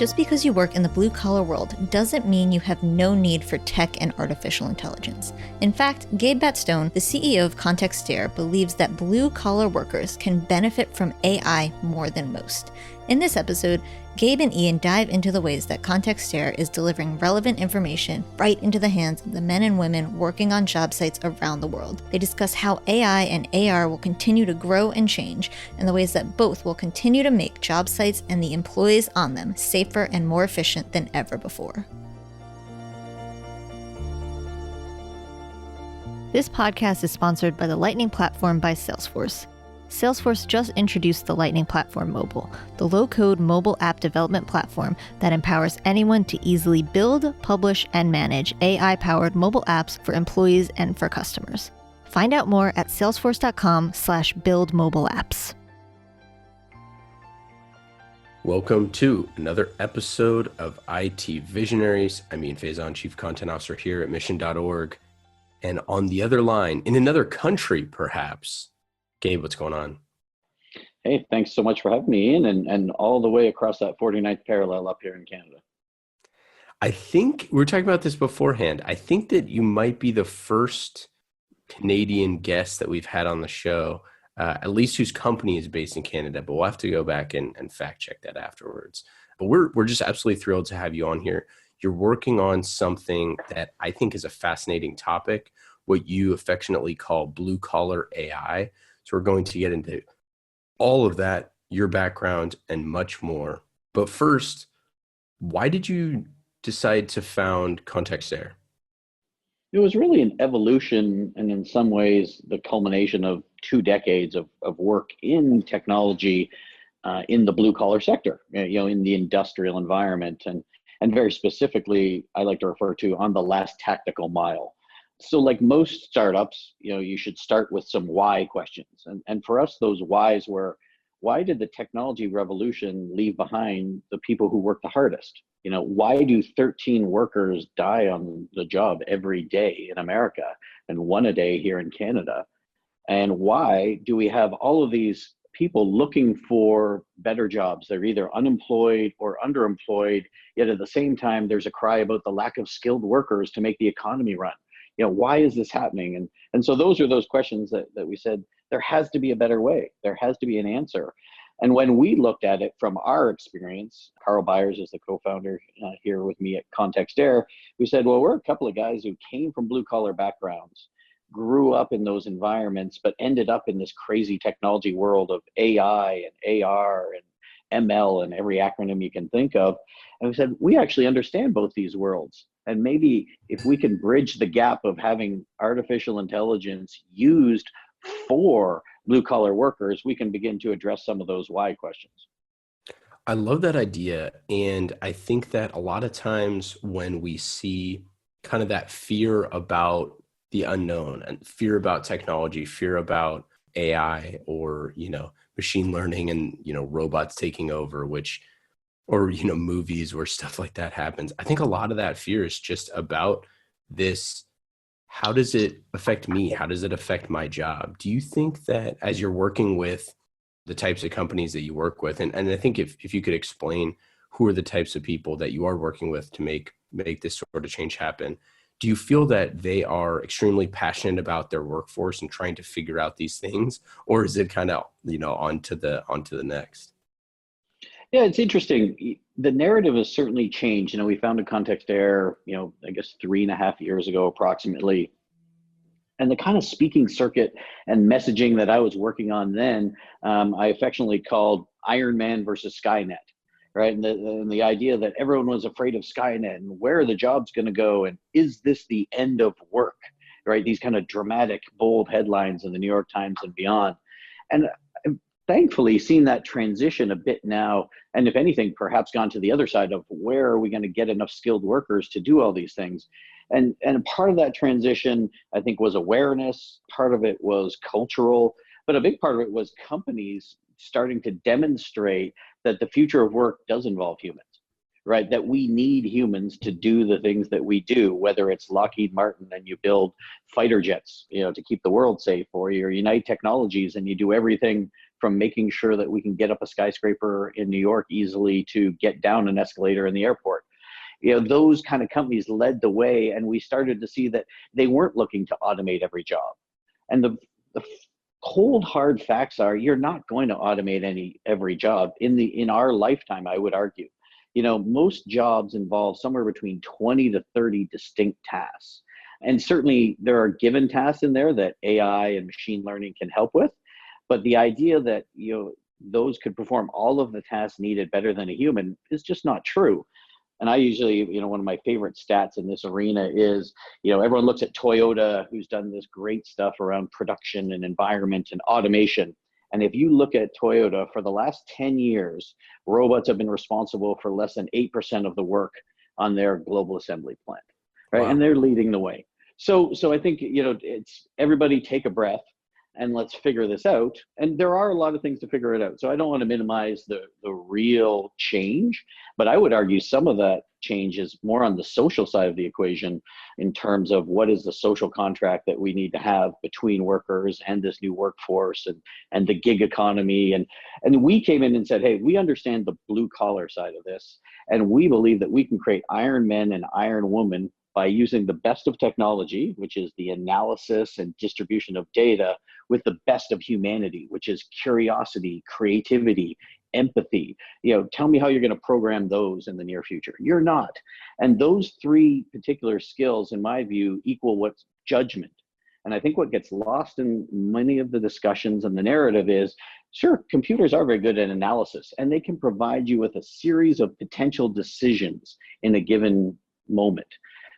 Just because you work in the blue-collar world doesn't mean you have no need for tech and artificial intelligence. In fact, Gabe Stone, the CEO of contextere, believes that blue-collar workers can benefit from AI more than most. In this episode, Gabe and Ian dive into the ways that contextere is delivering relevant information right into the hands of the men and women working on job sites around the world. They discuss how AI and AR will continue to grow and change, and the ways that both will continue to make job sites and the employees on them safer and more efficient than ever before. This podcast is sponsored by the Lightning Platform by Salesforce. Salesforce just introduced the Lightning Platform Mobile, the low-code mobile app development platform that empowers anyone to easily build, publish, and manage AI-powered mobile apps for employees and for customers. Find out more at salesforce.com/buildmobileapps. Welcome to another episode of IT Visionaries. I'm Ian Faison, Chief Content Officer here at mission.org. And on the other line, in another country perhaps, Gabe, what's going on? Hey, thanks so much for having me in and all the way across that 49th parallel up here in Canada. I think we were talking about this beforehand. I think that you might be the first Canadian guest that we've had on the show, at least whose company is based in Canada, but we'll have to go back and fact check that afterwards. But we're just absolutely thrilled to have you on here. You're working on something that I think is a fascinating topic, what you affectionately call blue-collar AI. So we're going to get into all of that, your background, and much more. But first, why did you decide to found contextere? It was really an evolution and in some ways the culmination of 2 decades of work in technology in the blue-collar sector, in the industrial environment. And very specifically, I like to refer to on the last tactical mile. So like most startups, you should start with some why questions. And for us, those whys were, why did the technology revolution leave behind the people who work the hardest? Why do 13 workers die on the job every day in America and 1 a day here in Canada? And why do we have all of these people looking for better jobs? They're either unemployed or underemployed, yet at the same time, there's a cry about the lack of skilled workers to make the economy run. Why is this happening? And so those are those questions that we said, there has to be a better way. There has to be an answer. And when we looked at it from our experience, Carl Byers is the co-founder here with me at contextere, we said, well, we're a couple of guys who came from blue-collar backgrounds, grew up in those environments, but ended up in this crazy technology world of AI and AR and ML and every acronym you can think of. And we said, we actually understand both these worlds. And maybe if we can bridge the gap of having artificial intelligence used for blue-collar workers, we can begin to address some of those why questions. I love that idea. And I think that a lot of times when we see kind of that fear about the unknown and fear about technology, fear about AI or, machine learning and, robots taking over, or movies where stuff like that happens. I think a lot of that fear is just about this. How does it affect me? How does it affect my job? Do you think that as you're working with the types of companies that you work with, and I think if you could explain who are the types of people that you are working with to make this sort of change happen, do you feel that they are extremely passionate about their workforce and trying to figure out these things, or is it kind of, on to the next? Yeah, it's interesting. The narrative has certainly changed. We founded contextere, I guess 3.5 years ago, approximately. And the kind of speaking circuit and messaging that I was working on then, I affectionately called Iron Man versus Skynet, right? And the idea that everyone was afraid of Skynet and where are the jobs going to go? And is this the end of work, right? These kind of dramatic, bold headlines in the New York Times and beyond. And thankfully seen that transition a bit now, and if anything, perhaps gone to the other side of where are we going to get enough skilled workers to do all these things. And part of that transition, I think, was awareness. Part of it was cultural, but a big part of it was companies starting to demonstrate that the future of work does involve humans, right? That we need humans to do the things that we do, whether it's Lockheed Martin and you build fighter jets, to keep the world safe, or you're United Technologies and you do everything from making sure that we can get up a skyscraper in New York easily to get down an escalator in the airport. Those kind of companies led the way, and we started to see that they weren't looking to automate every job. And the cold hard facts are, you're not going to automate every job in our lifetime, I would argue. Most jobs involve somewhere between 20 to 30 distinct tasks. And certainly there are given tasks in there that AI and machine learning can help with. But the idea that those could perform all of the tasks needed better than a human is just not true. And I usually, one of my favorite stats in this arena is, everyone looks at Toyota, who's done this great stuff around production and environment and automation. And if you look at Toyota, for the last 10 years, robots have been responsible for less than 8% of the work on their global assembly plant, right? Wow. And they're leading the way. So I think, it's everybody take a breath and let's figure this out. And there are a lot of things to figure it out. So I don't want to minimize the real change, but I would argue some of that change is more on the social side of the equation in terms of what is the social contract that we need to have between workers and this new workforce and the gig economy. And we came in and said, hey, we understand the blue collar side of this. And we believe that we can create iron men and iron women by using the best of technology, which is the analysis and distribution of data, with the best of humanity, which is curiosity, creativity, empathy. Tell me how you're going to program those in the near future. You're not. And those three particular skills, in my view, equal what's judgment. And I think what gets lost in many of the discussions and the narrative is, sure, computers are very good at analysis, and they can provide you with a series of potential decisions in a given moment.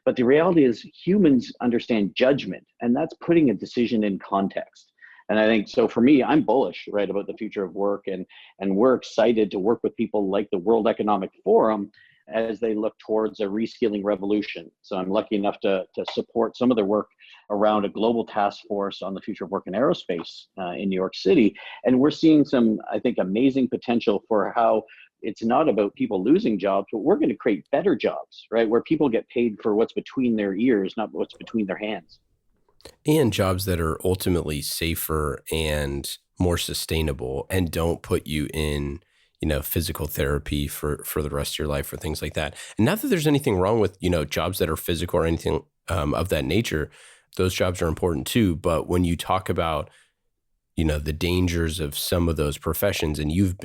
But the reality is humans understand judgment, and that's putting a decision in context. And I think, so for me, I'm bullish, right, about the future of work, and we're excited to work with people like the World Economic Forum as they look towards a reskilling revolution. So I'm lucky enough to support some of their work around a global task force on the future of work in aerospace in New York City. And we're seeing some, I think, amazing potential for how it's not about people losing jobs, but we're going to create better jobs, right? Where people get paid for what's between their ears, not what's between their hands. And jobs that are ultimately safer and more sustainable and don't put you in, physical therapy for the rest of your life or things like that. And not that there's anything wrong with, jobs that are physical or anything of that nature. Those jobs are important too. But when you talk about, the dangers of some of those professions, and you've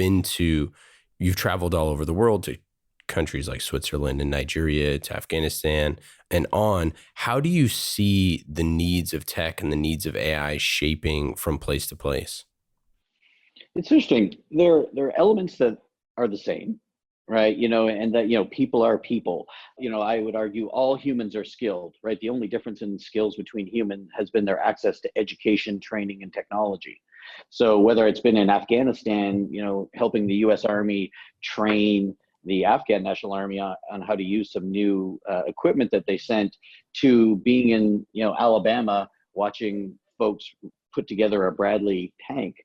traveled all over the world to countries like Switzerland and Nigeria, to Afghanistan and on, how do you see the needs of tech and the needs of AI shaping from place to place? It's interesting. There are elements that are the same, right? And that, people are people. I would argue all humans are skilled, right? The only difference in skills between humans has been their access to education, training, and technology. So whether it's been in Afghanistan, helping the U.S. Army train the Afghan National Army on how to use some new equipment that they sent, to being in Alabama watching folks put together a Bradley tank,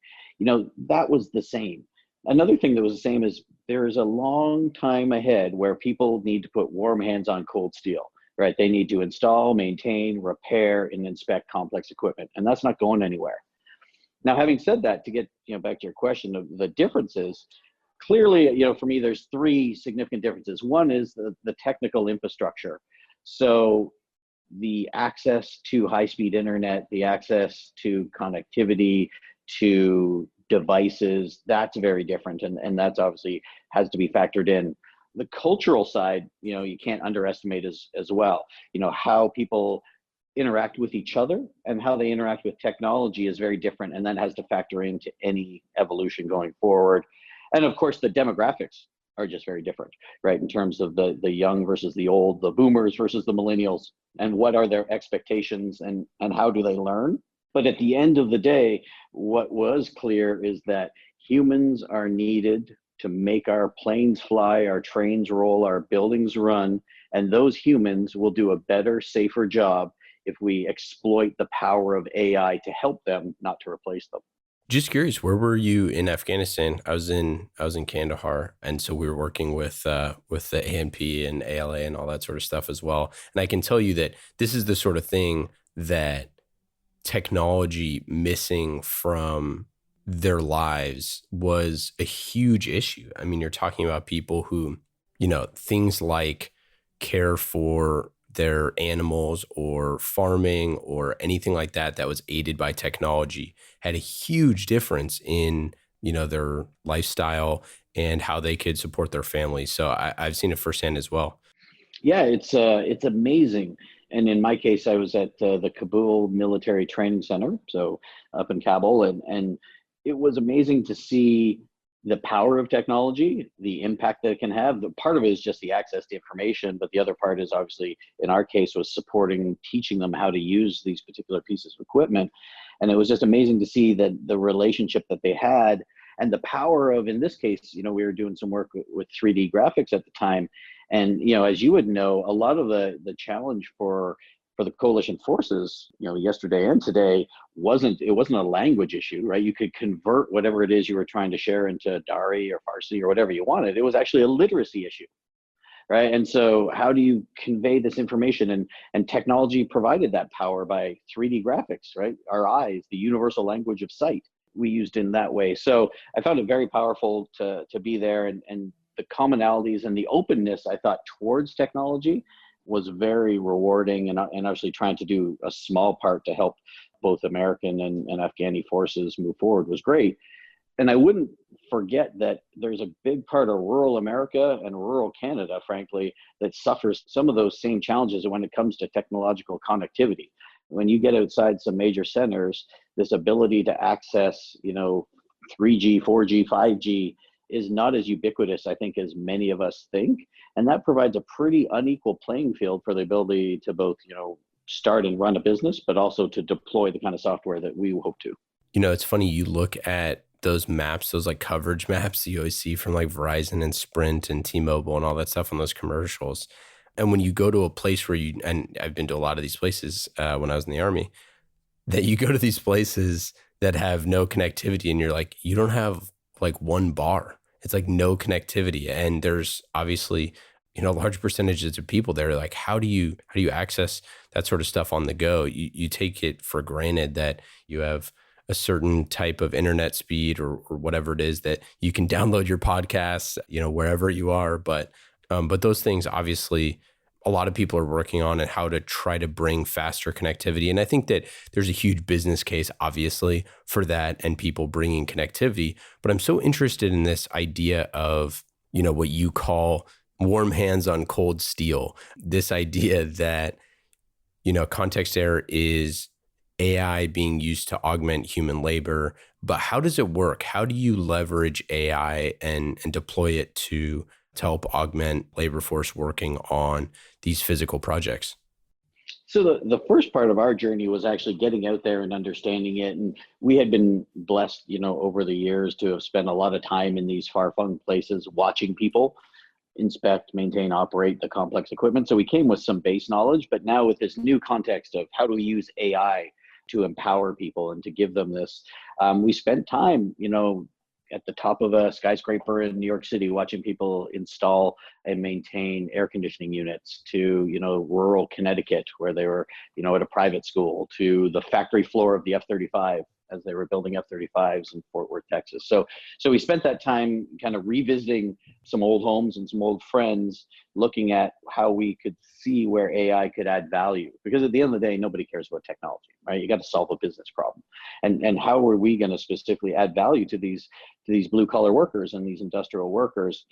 that was the same. Another thing that was the same is there is a long time ahead where people need to put warm hands on cold steel, right? They need to install, maintain, repair, and inspect complex equipment, and that's not going anywhere. Now, having said that, to get back to your question of the differences, clearly, for me, there's three significant differences. One is the technical infrastructure. So the access to high-speed internet, the access to connectivity, to devices, that's very different. And that's obviously has to be factored in. The cultural side, you can't underestimate as well. How people interact with each other and how they interact with technology is very different. And that has to factor into any evolution going forward. And of course, the demographics are just very different, right? In terms of the young versus the old, the boomers versus the millennials, and what are their expectations and how do they learn? But at the end of the day, what was clear is that humans are needed to make our planes fly, our trains roll, our buildings run, and those humans will do a better, safer job if we exploit the power of AI to help them, not to replace them. Just curious, where were you in Afghanistan? I was in Kandahar, and so we were working with the ANP and ALA and all that sort of stuff as well. And I can tell you that this is the sort of thing that technology missing from their lives was a huge issue. I mean, you're talking about people who, things like care for their animals or farming or anything like that that was aided by technology had a huge difference in, their lifestyle and how they could support their families. So I've seen it firsthand as well. Yeah, it's amazing. And in my case, I was at the Kabul Military Training Center, so up in Kabul, and it was amazing to see the power of technology, the impact that it can have. The part of it is just the access to information, but the other part is obviously, in our case, was supporting, teaching them how to use these particular pieces of equipment. And it was just amazing to see that the relationship that they had and the power of, in this case, we were doing some work with 3D graphics at the time. And, as you would know, a lot of the challenge for the coalition forces, yesterday and today wasn't a language issue, right? You could convert whatever it is you were trying to share into Dari or Farsi or whatever you wanted. It was actually a literacy issue, right? And so how do you convey this information? And technology provided that power by 3D graphics, right? Our eyes, the universal language of sight, we used in that way. So I found it very powerful to be there, and the commonalities and the openness, I thought, towards technology was very rewarding, and obviously trying to do a small part to help both American and Afghani forces move forward was great. And I wouldn't forget that there's a big part of rural America and rural Canada, frankly, that suffers some of those same challenges when it comes to technological connectivity. When you get outside some major centers, this ability to access, 3G, 4G, 5G is not as ubiquitous, I think, as many of us think. And that provides a pretty unequal playing field for the ability to both, start and run a business, but also to deploy the kind of software that we hope to. It's funny, you look at those maps, those like coverage maps you always see from like Verizon and Sprint and T-Mobile and all that stuff on those commercials. And when you go to a place and I've been to a lot of these places when I was in the Army, that you go to these places that have no connectivity and you're like, you don't have like one bar. It's like no connectivity. And there's obviously, large percentages of people there. Like, how do you access that sort of stuff on the go? You take it for granted that you have a certain type of internet speed or whatever it is that you can download your podcasts, wherever you are. But those things, obviously, a lot of people are working on and how to try to bring faster connectivity. And I think that there's a huge business case, obviously, for that and people bringing connectivity. But I'm so interested in this idea of, what you call warm hands on cold steel, this idea that, contextere is AI being used to augment human labor. But how does it work? How do you leverage AI and deploy it to help augment labor force working on these physical projects? So the first part of our journey was actually getting out there and understanding it. And we had been blessed, over the years to have spent a lot of time in these far-flung places watching people inspect, maintain, operate the complex equipment. So we came with some base knowledge, but now with this new context of how do we use AI to empower people and to give them this, we spent time, at the top of a skyscraper in New York City, watching people install and maintain air conditioning units, to, rural Connecticut, where they were, at a private school, to the factory floor of the F-35 as they were building F-35s in Fort Worth, Texas. So we spent that time kind of revisiting some old homes and some old friends, looking at how we could see where AI could add value. Because at the end of the day, nobody cares about technology, right? You got to solve a business problem. And how are we going to specifically add value to these blue collar workers and these industrial workers?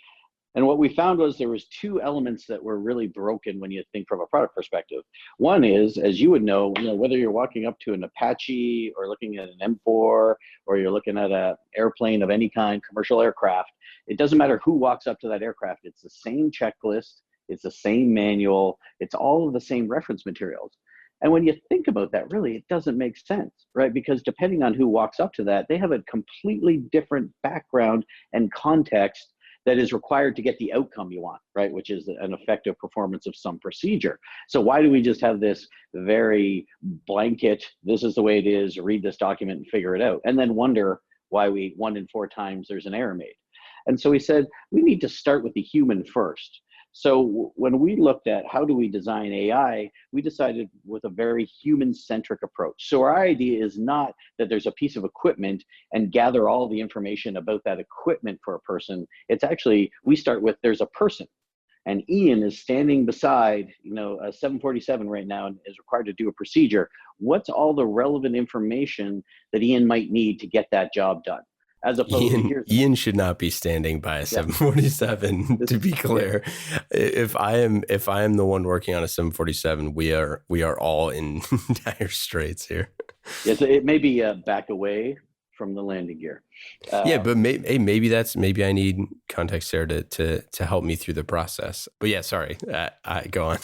And what we found was there was two elements that were really broken when you think from a product perspective. One is, as you would know, whether you're walking up to an Apache or looking at an M4, or you're looking at an airplane of any kind, commercial aircraft, it doesn't matter who walks up to that aircraft. It's the same checklist. It's the same manual. It's all of the same reference materials. And when you think about that, really, it doesn't make sense, right? Because depending on who walks up to that, they have a completely different background and context that is required to get the outcome you want, right? Which is an effective performance of some procedure. So why do we just have this very blanket, this is the way it is, read this document and figure it out, and then wonder why 1 in 4 times there's an error made? And so we said, we need to start with the human first. So when we looked at how do we design AI, we decided with a very human-centric approach. So our idea is not that there's a piece of equipment and gather all the information about that equipment for a person. It's actually, we start with there's a person. And Ian is standing beside, a 747 right now and is required to do a procedure. What's all the relevant information that Ian might need to get that job done? As opposed to Ian should not be standing by a 747. To be clear, if I am the one working on a 747, we are all in dire straits here. Yeah, so it may be back away from the landing gear. But maybe I need contextere to help me through the process. But yeah, sorry, go on.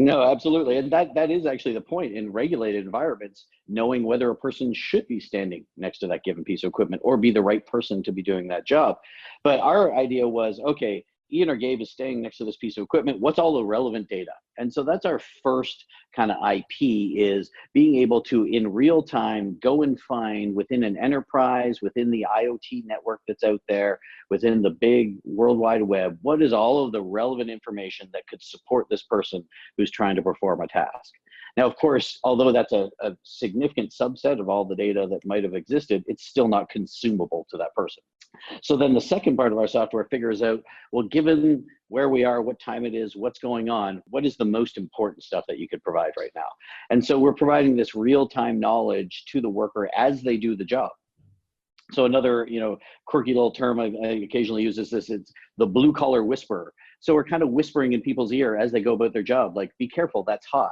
No, absolutely. And that is actually the point in regulated environments, knowing whether a person should be standing next to that given piece of equipment or be the right person to be doing that job. But our idea was, okay, Ian or Gabe is staying next to this piece of equipment. What's all the relevant data? And so that's our first kind of IP, is being able to, in real time, go and find within an enterprise, within the IoT network that's out there, within the big World Wide Web, what is all of the relevant information that could support this person who's trying to perform a task. Now, of course, although that's a significant subset of all the data that might have existed, it's still not consumable to that person. So then the second part of our software figures out, well, given where we are, what time it is, what's going on, what is the most important stuff that you could provide right now? And so we're providing this real-time knowledge to the worker as they do the job. So another, quirky little term I occasionally use is this, it's the BlueCollar Whisperer. So we're kind of whispering in people's ear as they go about their job, like, be careful, that's hot.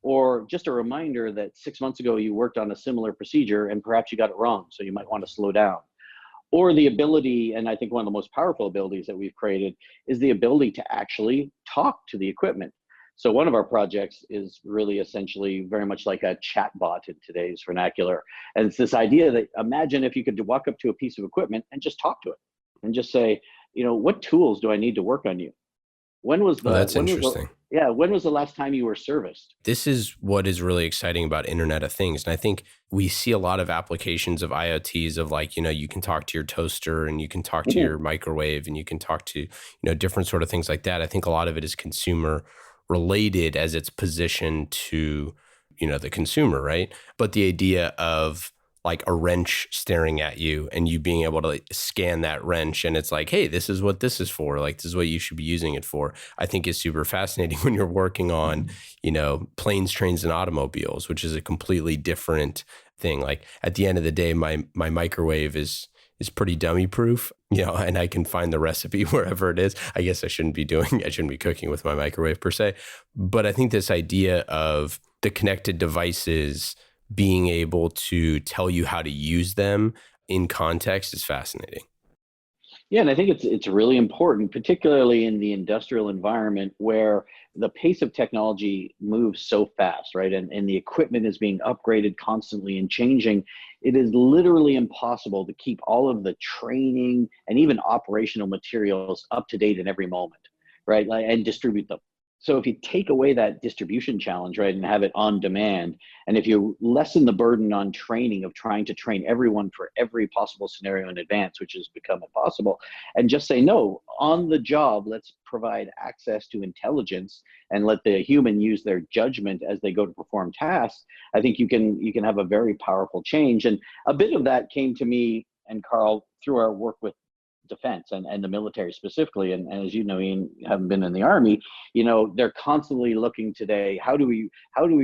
Or just a reminder that 6 months ago you worked on a similar procedure and perhaps you got it wrong, so you might want to slow down. Or the ability, and I think one of the most powerful abilities that we've created, is the ability to actually talk to the equipment. So one of our projects is really essentially very much like a chat bot in today's vernacular. And it's this idea that, imagine if you could walk up to a piece of equipment and just talk to it and just say, what tools do I need to work on you? That's interesting. When was the last time you were serviced? This is what is really exciting about Internet of Things. And I think we see a lot of applications of IoTs of you can talk to your toaster and you can talk to your microwave and you can talk to, different sort of things like that. I think a lot of it is consumer related as it's positioned to, the consumer, right? But the idea of like a wrench staring at you and you being able to scan that wrench and it's like, hey, this is what this is for. Like, this is what you should be using it for. I think is super fascinating when you're working on, planes, trains, and automobiles, which is a completely different thing. Like at the end of the day, my microwave is pretty dummy proof, and I can find the recipe wherever it is. I guess I shouldn't be cooking with my microwave per se. But I think this idea of the connected devices being able to tell you how to use them in context is fascinating. Yeah, and I think it's really important, particularly in the industrial environment where the pace of technology moves so fast, right? And the equipment is being upgraded constantly and changing. It is literally impossible to keep all of the training and even operational materials up to date in every moment, right? And distribute them. So if you take away that distribution challenge, right, and have it on demand, and if you lessen the burden on training of trying to train everyone for every possible scenario in advance, which has become impossible, and just say, no, on the job, let's provide access to intelligence and let the human use their judgment as they go to perform tasks, I think you can have a very powerful change. And a bit of that came to me and Carl through our work with defense and the military specifically. And as you know, Ian, having been in the Army, they're constantly looking today, how do we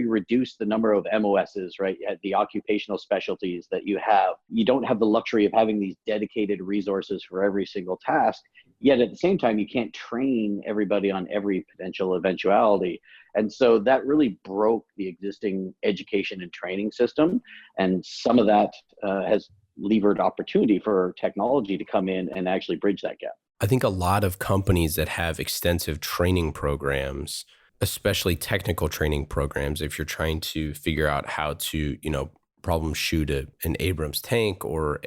reduce the number of MOSs, right? At the occupational specialties that you have. You don't have the luxury of having these dedicated resources for every single task. Yet at the same time, you can't train everybody on every potential eventuality. And so that really broke the existing education and training system. And some of that has levered opportunity for technology to come in and actually bridge that gap. I think a lot of companies that have extensive training programs, especially technical training programs, if you're trying to figure out how to, problem shoot an Abrams tank or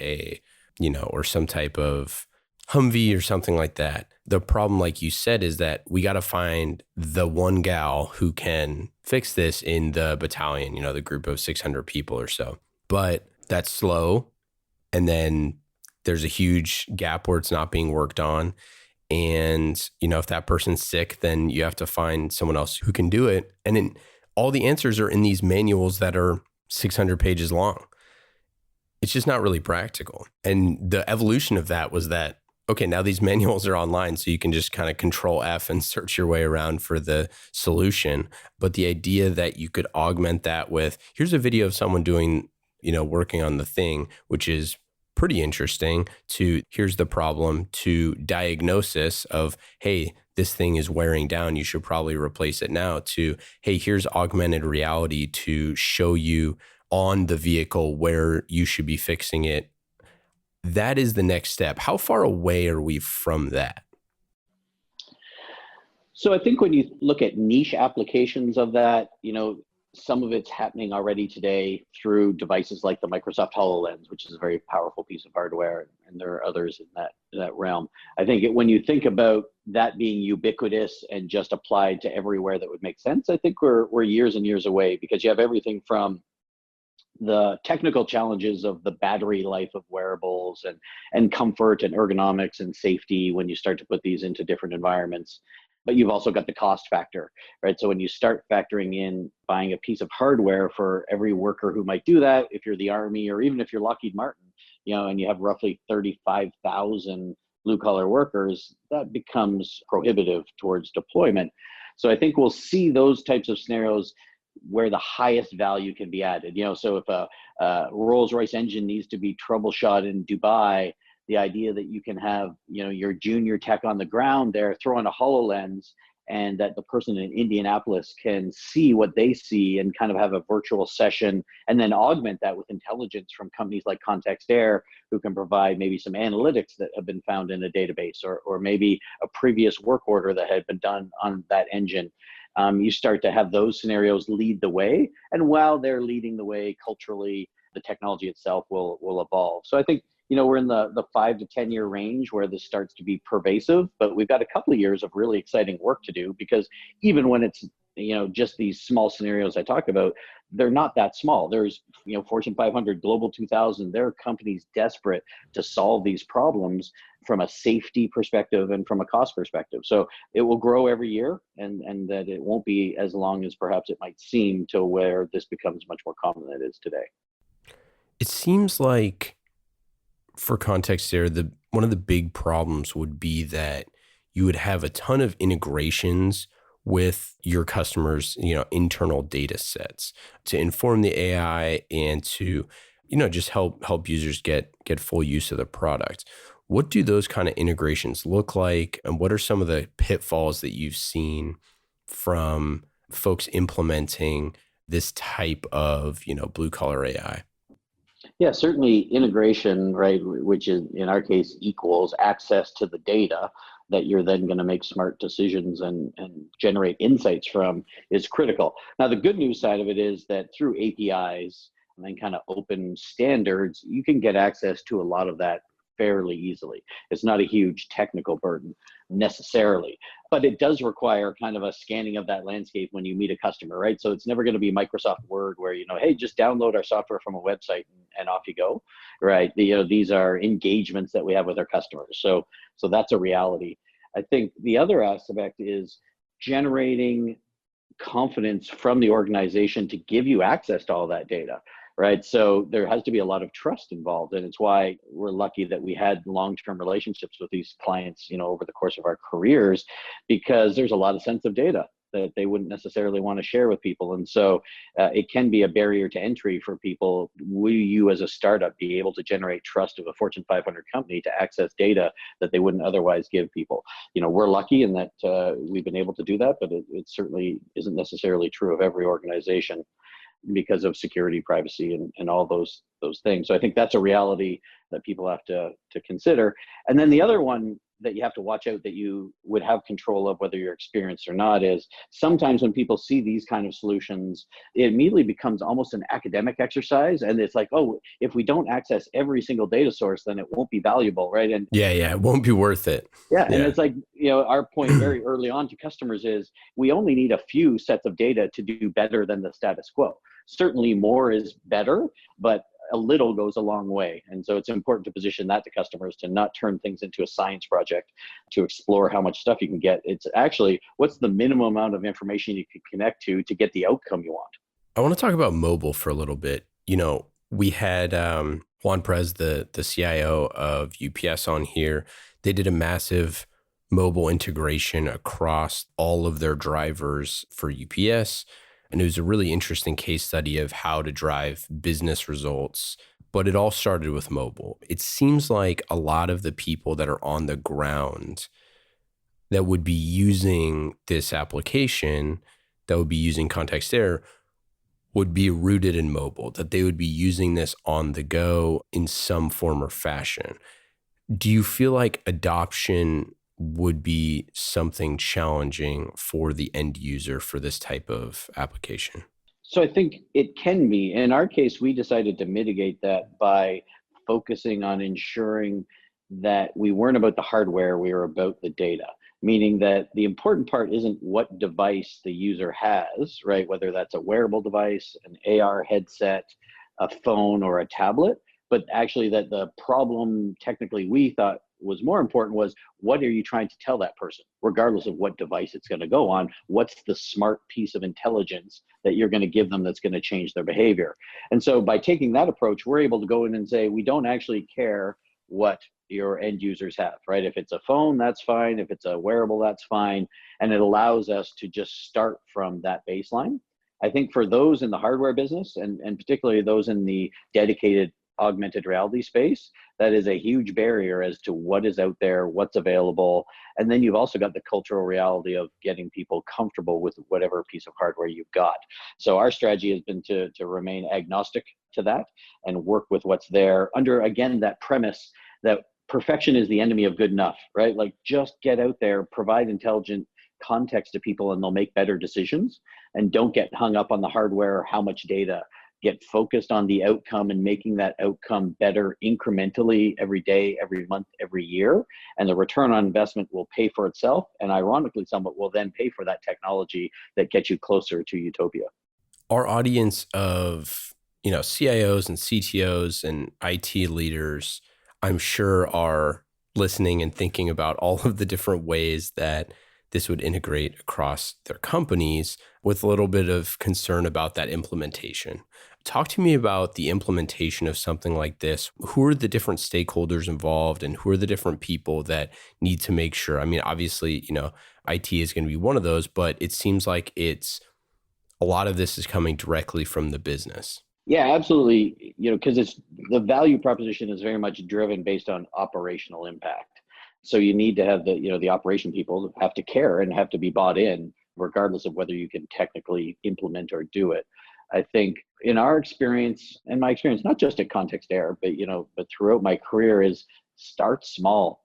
or some type of Humvee or something like that. The problem, like you said, is that we got to find the one gal who can fix this in the battalion, the group of 600 people or so. But that's slow. And then there's a huge gap where it's not being worked on. And, if that person's sick, then you have to find someone else who can do it. And then all the answers are in these manuals that are 600 pages long. It's just not really practical. And the evolution of that was that, okay, now these manuals are online, so you can just kind of control F and search your way around for the solution. But the idea that you could augment that with, here's a video of someone doing, working on the thing, which is pretty interesting, to here's the problem, to diagnosis of, hey, this thing is wearing down, you should probably replace it now, to, hey, here's augmented reality to show you on the vehicle where you should be fixing it. That is the next step. How far away are we from that? So I think when you look at niche applications of that, some of it's happening already today through devices like the Microsoft HoloLens, which is a very powerful piece of hardware, and there are others in that realm. I think when you think about that being ubiquitous and just applied to everywhere that would make sense, I think we're years and years away, because you have everything from the technical challenges of the battery life of wearables and comfort and ergonomics and safety when you start to put these into different environments. But you've also got the cost factor, right? So when you start factoring in buying a piece of hardware for every worker who might do that, if you're the Army or even if you're Lockheed Martin, and you have roughly 35,000 blue-collar workers, that becomes prohibitive towards deployment. So I think we'll see those types of scenarios where the highest value can be added. So if a Rolls-Royce engine needs to be troubleshot in Dubai, the idea that you can have, your junior tech on the ground there throwing a HoloLens, and that the person in Indianapolis can see what they see and kind of have a virtual session, and then augment that with intelligence from companies like contextere, who can provide maybe some analytics that have been found in a database, or maybe a previous work order that had been done on that engine. You start to have those scenarios lead the way. And while they're leading the way culturally, the technology itself will evolve. So I think, we're in the 5 to 10 year range where this starts to be pervasive, but we've got a couple of years of really exciting work to do, because even when it's, just these small scenarios I talk about, they're not that small. There's, Fortune 500, Global 2000, there are companies desperate to solve these problems from a safety perspective and from a cost perspective. So it will grow every year, and that it won't be as long as perhaps it might seem, to where this becomes much more common than it is today. It seems like, for context there, one of the big problems would be that you would have a ton of integrations with your customers, internal data sets to inform the AI and to, just help users get full use of the product. What do those kind of integrations look like? And what are some of the pitfalls that you've seen from folks implementing this type of, blue collar AI? Yeah, certainly integration, right, which is in our case equals access to the data that you're then going to make smart decisions and generate insights from, is critical. Now, the good news side of it is that through APIs and then kind of open standards, you can get access to a lot of that fairly easily. It's not a huge technical burden necessarily, but it does require kind of a scanning of that landscape when you meet a customer, right? So it's never going to be Microsoft Word where, hey, just download our software from a website and off you go, right? These are engagements that we have with our customers. So that's a reality. I think the other aspect is generating confidence from the organization to give you access to all that data, right? So there has to be a lot of trust involved, and it's why we're lucky that we had long-term relationships with these clients, over the course of our careers, because there's a lot of sensitive data that they wouldn't necessarily want to share with people. And so it can be a barrier to entry for people. Will you as a startup be able to generate trust of a Fortune 500 company to access data that they wouldn't otherwise give people? We're lucky in that we've been able to do that, but it certainly isn't necessarily true of every organization, because of security, privacy, and all those things. So I think that's a reality that people have to consider. And then the other one that you have to watch out, that you would have control of whether you're experienced or not, is sometimes when people see these kind of solutions, it immediately becomes almost an academic exercise. And it's like, oh, if we don't access every single data source, then it won't be valuable, right? And yeah, it won't be worth it. Yeah, and it's like, our point very early on to customers is we only need a few sets of data to do better than the status quo. Certainly more is better, but a little goes a long way. And so it's important to position that to customers, to not turn things into a science project, to explore how much stuff you can get. It's actually, what's the minimum amount of information you can connect to get the outcome you want. I want to talk about mobile for a little bit. We had Juan Perez, the CIO of UPS, on here. They did a massive mobile integration across all of their drivers for UPS. And it was a really interesting case study of how to drive business results. But it all started with mobile. It seems like a lot of the people that are on the ground that would be using this application, that would be using contextere, would be rooted in mobile, that they would be using this on the go in some form or fashion. Do you feel like adoption would be something challenging for the end user for this type of application? So I think it can be. In our case, we decided to mitigate that by focusing on ensuring that we weren't about the hardware, we were about the data. Meaning that the important part isn't what device the user has, right? Whether that's a wearable device, an AR headset, a phone, or a tablet, but actually that the problem technically we thought was more important was, what are you trying to tell that person, regardless of what device it's going to go on? What's the smart piece of intelligence that you're going to give them that's going to change their behavior? And so by taking that approach, we're able to go in and say, we don't actually care what your end users have, right? If it's a phone, that's fine. If it's a wearable, that's fine. And it allows us to just start from that baseline. I think for those in the hardware business, and particularly those in the dedicated augmented reality space, that is a huge barrier as to what is out there, what's available. And then you've also got the cultural reality of getting people comfortable with whatever piece of hardware you've got. So our strategy has been to remain agnostic to that and work with what's there under, again, that premise that perfection is the enemy of good enough, right? Like, just get out there, provide intelligent context to people, and they'll make better decisions. And don't get hung up on the hardware or how much data. Get focused on the outcome and making that outcome better incrementally every day, every month, every year. And the return on investment will pay for itself. And ironically, somewhat will then pay for that technology that gets you closer to utopia. Our audience of, CIOs and CTOs and IT leaders, I'm sure, are listening and thinking about all of the different ways that this would integrate across their companies, with a little bit of concern about that implementation. Talk to me about the implementation of something like this. Who are the different stakeholders involved, and who are the different people that need to make sure? I mean, obviously, IT is going to be one of those, but it seems like a lot of this is coming directly from the business. Yeah, absolutely. Because it's the value proposition is very much driven based on operational impact. So you need to have the operation people have to care and have to be bought in, regardless of whether you can technically implement or do it. I think in our experience, and my experience, not just at contextere, but throughout my career, is start small.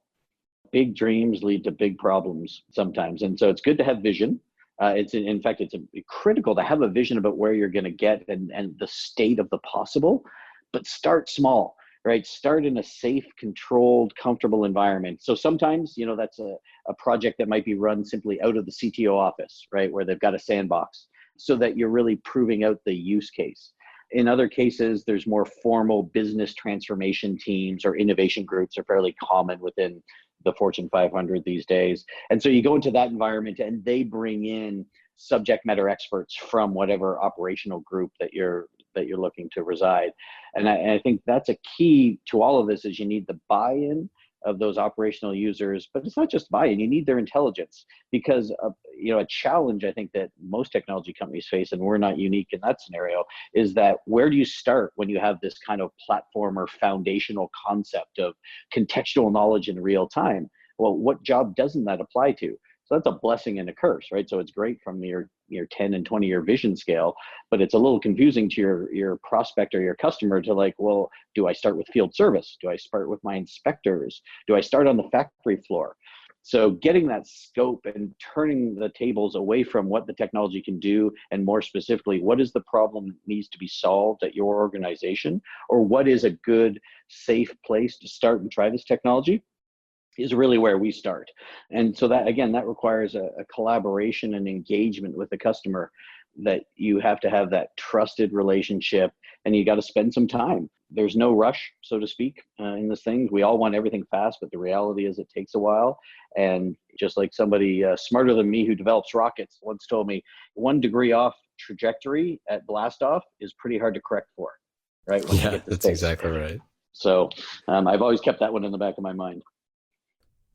Big dreams lead to big problems sometimes. And so it's good to have vision. It's critical to have a vision about where you're going to get and the state of the possible, but start small, right? Start in a safe, controlled, comfortable environment. So sometimes, that's a project that might be run simply out of the CTO office, right? Where they've got a sandbox, so that you're really proving out the use case. In other cases, there's more formal business transformation teams, or innovation groups are fairly common within the Fortune 500 these days. And so you go into that environment and they bring in subject matter experts from whatever operational group that you're looking to reside. And I think that's a key to all of this, is you need the buy-in of those operational users, but it's not just buy-in, you need their intelligence. Because a challenge I think that most technology companies face, and we're not unique in that scenario, is that where do you start when you have this kind of platform or foundational concept of contextual knowledge in real time? Well, what job doesn't that apply to? So that's a blessing and a curse, right? So it's great from your 10 and 20-year vision scale, but it's a little confusing to your prospect or your customer to like, well, do I start with field service? Do I start with my inspectors? Do I start on the factory floor? So getting that scope and turning the tables away from what the technology can do, and more specifically, what is the problem that needs to be solved at your organization, or what is a good, safe place to start and try this technology, is really where we start. And so that, again, that requires a collaboration and engagement with the customer, that you have to have that trusted relationship. and you got to spend some time. There's no rush, so to speak, in this thing. We all want everything fast, but the reality is it takes a while. And just like somebody smarter than me who develops rockets once told me, 1 degree off trajectory at blast off is pretty hard to correct for, right? When you Yeah, get to that's space. exactly right. So I've always kept that one in the back of my mind.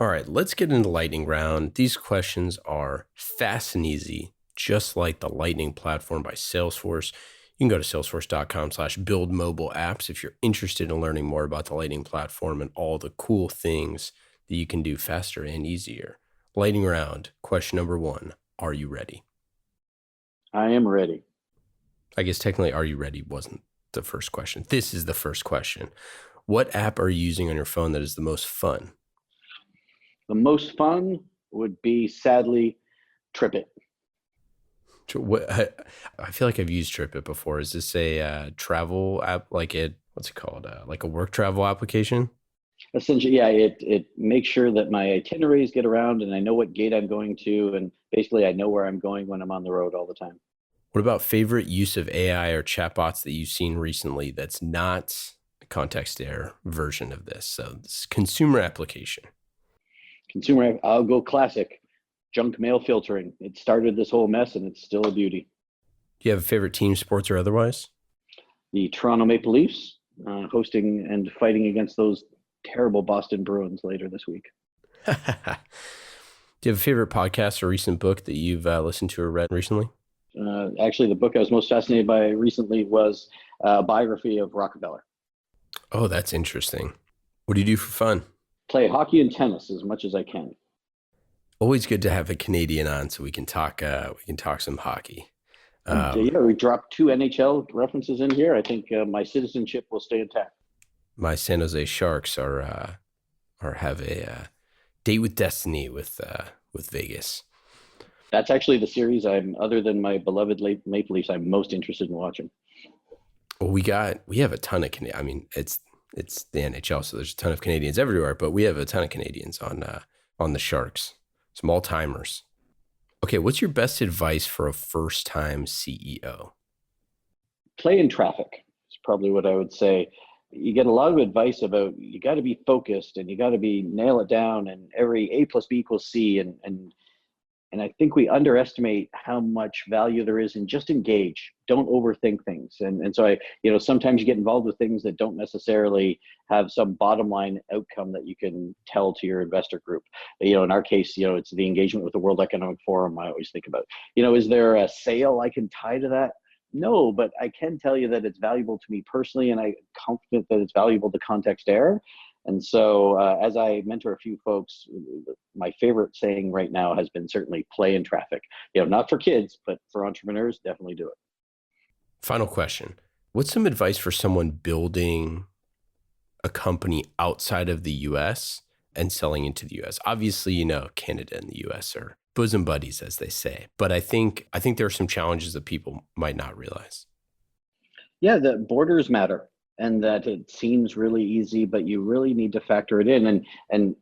All right, let's get into the lightning round. These questions are fast and easy, just like the Lightning platform by Salesforce. You can go to salesforce.com/build mobile apps if you're interested in learning more about the Lightning platform and all the cool things that you can do faster and easier. Lightning round, question number 1. Are you ready? I am ready. I guess technically, are you ready wasn't the first question. This is the first question. What app are you using on your phone that is the most fun? The most fun would be, sadly, TripIt. I feel like I've used TripIt before. Is this a travel app, what's it called? Like a work travel application? Essentially, yeah, it makes sure that my itineraries get around and I know what gate I'm going to. And basically, I know where I'm going when I'm on the road all the time. What about favorite use of AI or chatbots that you've seen recently that's not a contextere version of this? So this consumer application. Consumer, I'll go classic. Junk mail filtering. It started this whole mess and it's still a beauty. Do you have a favorite team, sports or otherwise? The Toronto Maple Leafs hosting and fighting against those terrible Boston Bruins later this week. Do you have a favorite podcast or recent book that you've listened to or read recently? Actually, the book I was most fascinated by recently was a biography of Rockefeller. Oh, that's interesting. What do you do for fun? Play hockey and tennis as much as I can. Always good to have a Canadian on so we can talk some hockey. Yeah, we dropped 2 NHL references in here. I think my citizenship will stay intact. My San Jose Sharks are have a date with destiny with Vegas. That's actually the series other than my beloved Maple Leafs, I'm most interested in watching. Well, we have a ton of I mean, it's the NHL, so there's a ton of Canadians everywhere, but we have a ton of Canadians on the Sharks. Some all-timers. Okay, what's your best advice for a first-time CEO? Play in traffic is probably what I would say. You get a lot of advice about you got to be focused and you got to nail it down and every A plus B equals C and I think we underestimate how much value there is in just engage. Don't overthink things. And so sometimes you get involved with things that don't necessarily have some bottom line outcome that you can tell to your investor group. In our case, it's the engagement with the World Economic Forum I always think about. Is there a sale I can tie to that? No, but I can tell you that it's valuable to me personally, and I'm confident that it's valuable to contextere. And so as I mentor a few folks, my favorite saying right now has been certainly play in traffic. Not for kids, but for entrepreneurs, definitely do it. Final question. What's some advice for someone building a company outside of the US and selling into the US? Obviously, Canada and the US are bosom buddies, as they say. But I think there are some challenges that people might not realize. Yeah, the borders matter. And that it seems really easy, but you really need to factor it in. And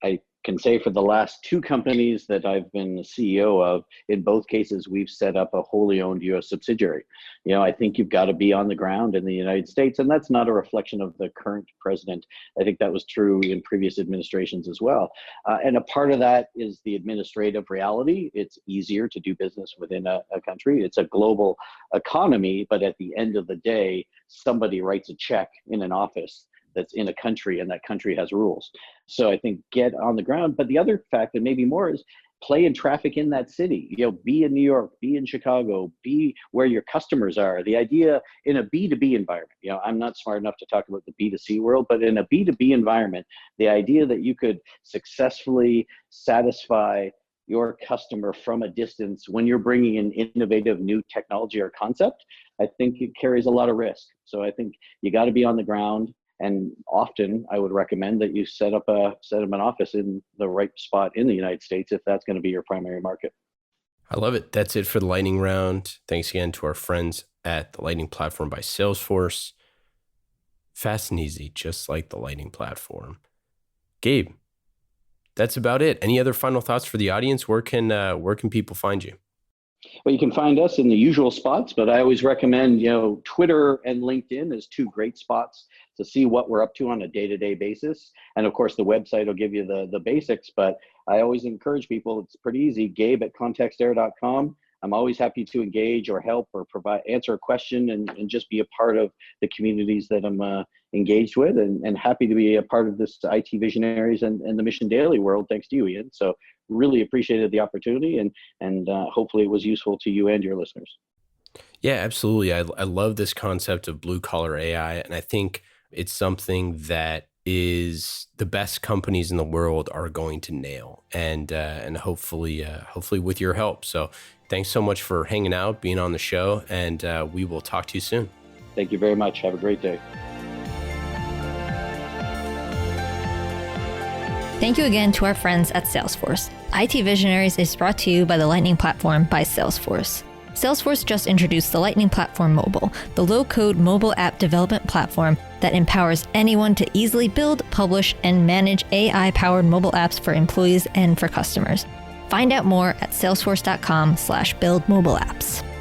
I can say for the last 2 companies that I've been the CEO of, in both cases, we've set up a wholly owned US subsidiary. I think you've got to be on the ground in the United States, and that's not a reflection of the current president. I think that was true in previous administrations as well. And a part of that is the administrative reality. It's easier to do business within a country. It's a global economy, but at the end of the day, somebody writes a check in an office that's in a country, and that country has rules. So I think get on the ground. But the other fact, and maybe more, is play in traffic in that city. Be in New York, be in Chicago, be where your customers are. The idea in a B2B environment, I'm not smart enough to talk about the B2C world, but in a B2B environment, the idea that you could successfully satisfy your customer from a distance when you're bringing in innovative new technology or concept, I think it carries a lot of risk. So I think you got to be on the ground. And often I would recommend that you set up an office in the right spot in the United States if that's going to be your primary market. I love it. That's it for the lightning round. Thanks again to our friends at the Lightning Platform by Salesforce. Fast and easy, just like the Lightning Platform. Gabe, that's about it. Any other final thoughts for the audience? Where can people find you? Well, you can find us in the usual spots, but I always recommend, Twitter and LinkedIn as two great spots to see what we're up to on a day-to-day basis. And of course, the website will give you the basics, but I always encourage people, it's pretty easy, Gabe at contextere.com. I'm always happy to engage or help or answer a question and just be a part of the communities that I'm engaged with, and happy to be a part of this IT Visionaries and the Mission Daily world, thanks to you, Ian. So really appreciated the opportunity, and hopefully it was useful to you and your listeners. Yeah, absolutely. I love this concept of blue collar AI, and I think it's something that is the best companies in the world are going to nail, and hopefully with your help. So thanks so much for hanging out, being on the show, and we will talk to you soon. Thank you very much. Have a great day. Thank you again to our friends at Salesforce. IT Visionaries is brought to you by the Lightning Platform by Salesforce. Salesforce just introduced the Lightning Platform Mobile, the low-code mobile app development platform that empowers anyone to easily build, publish, and manage AI-powered mobile apps for employees and for customers. Find out more at salesforce.com/buildmobileapps.